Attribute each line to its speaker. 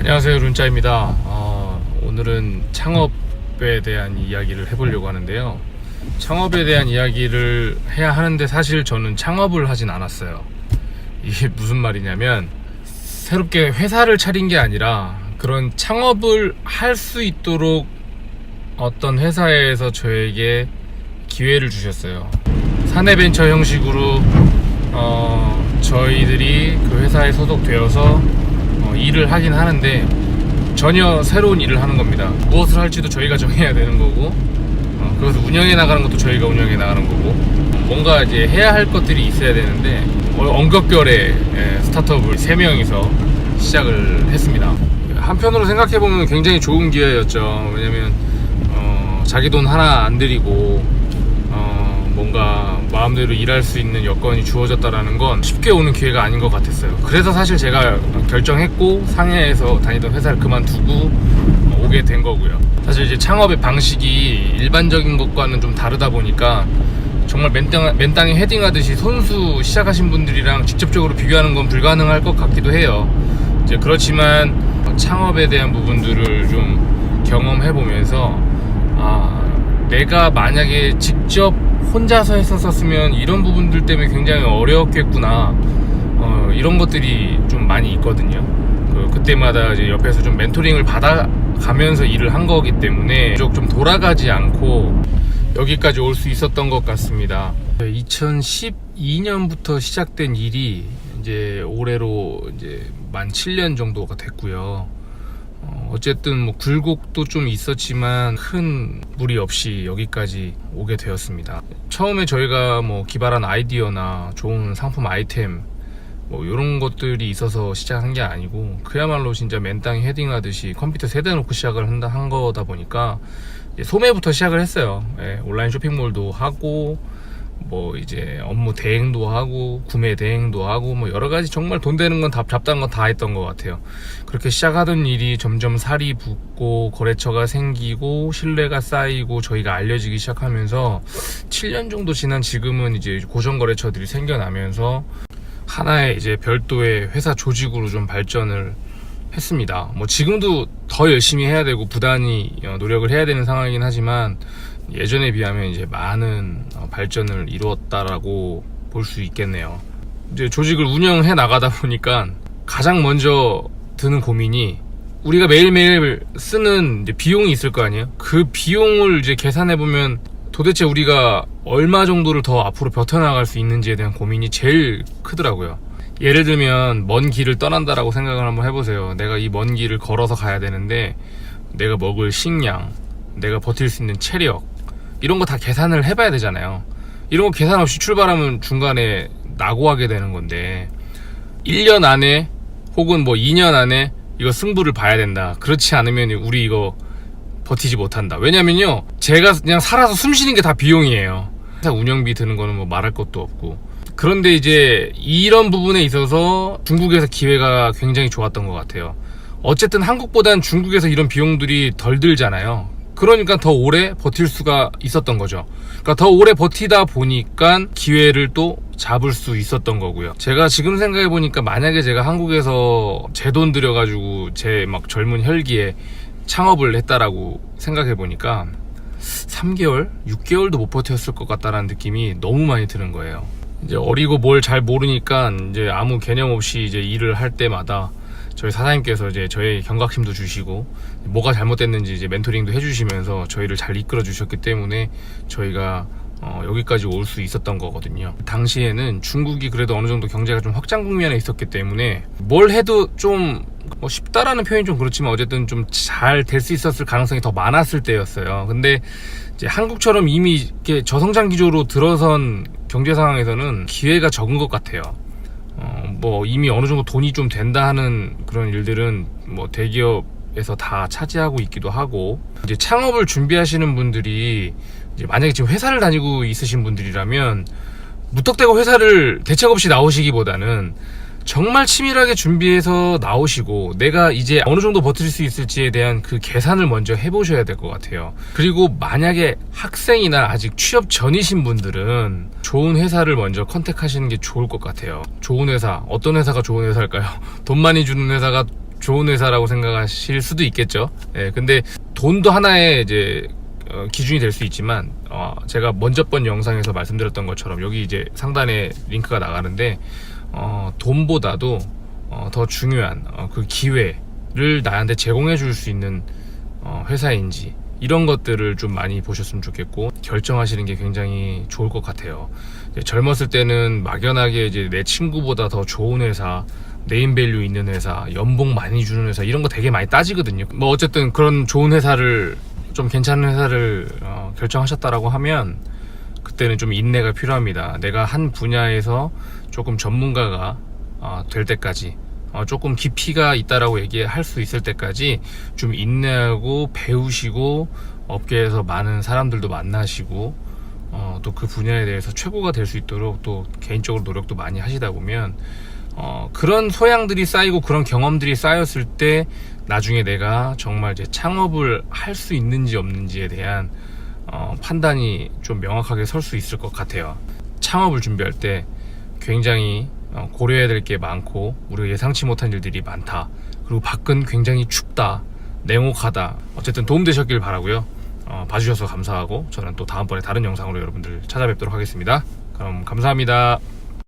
Speaker 1: 안녕하세요, 룬짜입니다. 오늘은 창업에 대한 이야기를 해보려고 하는데요. 창업에 대한 이야기를 해야 하는데 사실 저는 창업을 하진 않았어요. 이게 무슨 말이냐면 새롭게 회사를 차린 게 아니라 그런 창업을 할 수 있도록 어떤 회사에서 저에게 기회를 주셨어요. 사내벤처 형식으로 저희들이 그 회사에 소속되어서 일을 하긴 하는데 전혀 새로운 일을 하는 겁니다. 무엇을 할지도 저희가 정해야 되는 거고, 그것을 운영해 나가는 것도 저희가 운영해 나가는 거고, 뭔가 이제 해야 할 것들이 있어야 되는데 엉겁결에 스타트업을 3명이서 시작을 했습니다. 한편으로 생각해보면 굉장히 좋은 기회였죠. 왜냐면 자기 돈 하나 안 들이고 뭔가 마음대로 일할 수 있는 여건이 주어졌다라는 건 쉽게 오는 기회가 아닌 것 같았어요. 그래서 사실 제가 결정했고 상해에서 다니던 회사를 그만두고 오게 된 거고요. 사실 이제 창업의 방식이 일반적인 것과는 좀 다르다 보니까 정말 맨땅에 헤딩하듯이 손수 시작하신 분들이랑 직접적으로 비교하는 건 불가능할 것 같기도 해요. 이제 그렇지만 창업에 대한 부분들을 좀 경험해 보면서 내가 만약에 직접 혼자서 했었으면 이런 부분들 때문에 굉장히 어려웠겠구나, 이런 것들이 좀 많이 있거든요. 그때마다 이제 옆에서 좀 멘토링을 받아가면서 일을 한 거기 때문에 좀 돌아가지 않고 여기까지 올 수 있었던 것 같습니다. 2012년부터 시작된 일이 이제 올해로 이제 만 7년 정도가 됐고요. 어쨌든 뭐 굴곡도 좀 있었지만 큰 무리 없이 여기까지 오게 되었습니다. 처음에 저희가 뭐 기발한 아이디어나 좋은 상품 아이템 뭐 이런 것들이 있어서 시작한 게 아니고 그야말로 진짜 맨땅에 헤딩하듯이 컴퓨터 세대 놓고 시작을 한 거다 보니까 소매부터 시작을 했어요. 온라인 쇼핑몰도 하고 뭐 이제 업무 대행도 하고 구매 대행도 하고 뭐 여러가지 정말 돈 되는 건 다 잡다한 건 다 했던 것 같아요. 그렇게 시작하던 일이 점점 살이 붙고 거래처가 생기고 신뢰가 쌓이고 저희가 알려지기 시작하면서 7년 정도 지난 지금은 이제 고정 거래처들이 생겨나면서 하나의 이제 별도의 회사 조직으로 좀 발전을 했습니다. 뭐 지금도 더 열심히 해야 되고 부단히 노력을 해야 되는 상황이긴 하지만 예전에 비하면 이제 많은 발전을 이루었다라고 볼 수 있겠네요. 이제 조직을 운영해 나가다 보니까 가장 먼저 드는 고민이 우리가 매일매일 쓰는 이제 비용이 있을 거 아니에요? 그 비용을 이제 계산해 보면 도대체 우리가 얼마 정도를 더 앞으로 버텨나갈 수 있는지에 대한 고민이 제일 크더라고요. 예를 들면 먼 길을 떠난다라고 생각을 한번 해보세요. 내가 이 먼 길을 걸어서 가야 되는데 내가 먹을 식량, 내가 버틸 수 있는 체력 이런 거 다 계산을 해봐야 되잖아요. 이런 거 계산 없이 출발하면 중간에 낙오하게 되는 건데 1년 안에 혹은 뭐 2년 안에 이거 승부를 봐야 된다. 그렇지 않으면 우리 이거 버티지 못한다. 왜냐면요, 제가 그냥 살아서 숨 쉬는 게 다 비용이에요. 회사 운영비 드는 거는 뭐 말할 것도 없고. 그런데 이제 이런 부분에 있어서 중국에서 기회가 굉장히 좋았던 것 같아요. 어쨌든 한국보단 중국에서 이런 비용들이 덜 들잖아요. 그러니까 더 오래 버틸 수가 있었던 거죠. 그러니까 더 오래 버티다 보니까 기회를 또 잡을 수 있었던 거고요. 제가 지금 생각해보니까 만약에 제가 한국에서 제 돈 들여가지고 제 막 젊은 혈기에 창업을 했다라고 생각해보니까 3개월? 6개월도 못 버텼을 것 같다라는 느낌이 너무 많이 드는 거예요. 이제 어리고 뭘 잘 모르니까 이제 아무 개념 없이 이제 일을 할 때마다 저희 사장님께서 이제 저희 경각심도 주시고 뭐가 잘못됐는지 이제 멘토링도 해주시면서 저희를 잘 이끌어 주셨기 때문에 저희가 여기까지 올 수 있었던 거거든요. 당시에는 중국이 그래도 어느 정도 경제가 좀 확장 국면에 있었기 때문에 뭘 해도 좀 쉽다라는 표현이 좀 그렇지만 어쨌든 좀 잘 될 수 있었을 가능성이 더 많았을 때였어요. 근데 이제 한국처럼 이미 이렇게 저성장 기조로 들어선 경제 상황에서는 기회가 적은 것 같아요. 뭐 이미 어느 정도 돈이 좀 된다 하는 그런 일들은 뭐 대기업에서 다 차지하고 있기도 하고, 이제 창업을 준비하시는 분들이 이제 만약에 지금 회사를 다니고 있으신 분들이라면 무턱대고 회사를 대책 없이 나오시기보다는 정말 치밀하게 준비해서 나오시고 내가 이제 어느 정도 버틸 수 있을지에 대한 그 계산을 먼저 해보셔야 될 것 같아요. 그리고 만약에 학생이나 아직 취업 전이신 분들은 좋은 회사를 먼저 컨택하시는 게 좋을 것 같아요. 좋은 회사, 어떤 회사가 좋은 회사일까요? 돈 많이 주는 회사가 좋은 회사라고 생각하실 수도 있겠죠. 예, 근데 돈도 하나의 이제 기준이 될 수 있지만 제가 먼저 번 영상에서 말씀드렸던 것처럼 여기 이제 상단에 링크가 나가는데 돈보다도 더 중요한 그 기회를 나한테 제공해 줄 수 있는 회사인지 이런 것들을 좀 많이 보셨으면 좋겠고 결정하시는 게 굉장히 좋을 것 같아요. 젊었을 때는 막연하게 이제 내 친구보다 더 좋은 회사, 네임밸류 있는 회사, 연봉 많이 주는 회사 이런 거 되게 많이 따지거든요. 뭐 어쨌든 그런 좋은 회사를 좀 괜찮은 회사를 결정하셨다라고 하면 그때는 좀 인내가 필요합니다. 내가 한 분야에서 조금 전문가가 될 때까지 조금 깊이가 있다라고 얘기할 수 있을 때까지 좀 인내하고 배우시고 업계에서 많은 사람들도 만나시고 또 그 분야에 대해서 최고가 될 수 있도록 또 개인적으로 노력도 많이 하시다 보면 그런 소양들이 쌓이고 그런 경험들이 쌓였을 때 나중에 내가 정말 이제 창업을 할 수 있는지 없는지에 대한 판단이 좀 명확하게 설 수 있을 것 같아요. 창업을 준비할 때 굉장히 고려해야 될 게 많고 우리가 예상치 못한 일들이 많다. 그리고 밖은 굉장히 춥다, 냉혹하다. 어쨌든 도움되셨길 바라고요. 봐주셔서 감사하고 저는 또 다음번에 다른 영상으로 여러분들 찾아뵙도록 하겠습니다. 그럼 감사합니다.